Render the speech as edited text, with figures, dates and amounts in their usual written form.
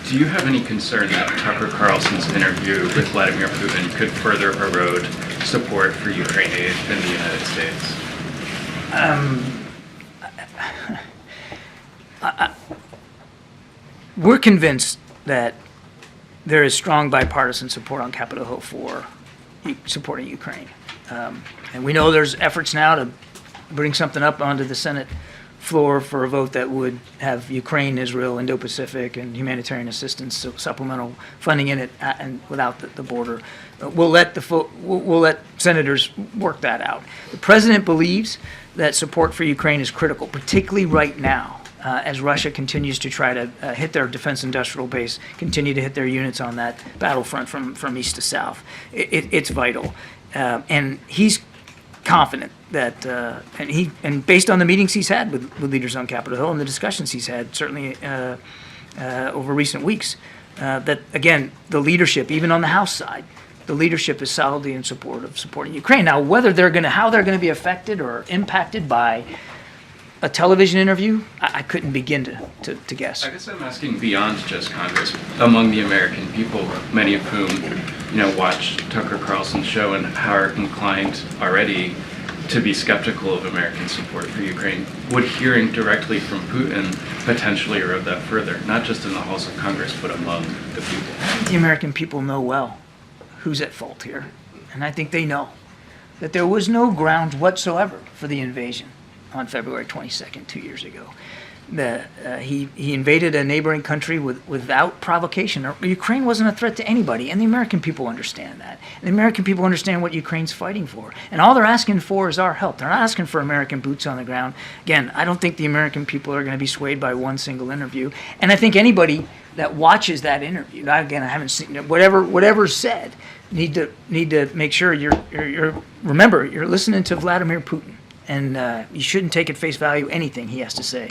Do you have any concern that Tucker Carlson's interview with Vladimir Putin could further erode support for Ukraine aid in the United States? We're convinced that there is strong bipartisan support on Capitol Hill for supporting Ukraine. And we know there's efforts now to bring something up onto the Senate floor for a vote that would have Ukraine, Israel, Indo-Pacific, and humanitarian assistance, so supplemental funding in it, and without the border. We'll let senators work that out. The president believes that support for Ukraine is critical, particularly right now, as Russia continues to try to hit their defense industrial base, continue to hit their units on that battlefront from east to south. It's vital, and he's confident that, and based on the meetings he's had with leaders on Capitol Hill and the discussions he's had, certainly over recent weeks, that again the leadership, even on the House side, the leadership is solidly in support of supporting Ukraine. Now, how they're going to be affected or impacted by a television interview, I couldn't begin to guess. I guess I'm asking beyond just Congress, among the American people, many of whom, watch Tucker Carlson's show and are inclined already to be skeptical of American support for Ukraine. Would hearing directly from Putin potentially erode that further, not just in the halls of Congress, but among the people? The American people know well who's at fault here, and I think they know that there was no grounds whatsoever for the invasion on February 22nd, 2 years ago. He invaded a neighboring country without provocation. Ukraine wasn't a threat to anybody, and the American people understand that. And the American people understand what Ukraine's fighting for. And all they're asking for is our help. They're not asking for American boots on the ground. Again, I don't think the American people are going to be swayed by one single interview. And I think anybody that watches that interview, I haven't seen whatever's said, need to make sure remember you're listening to Vladimir Putin. And you shouldn't take at face value anything he has to say.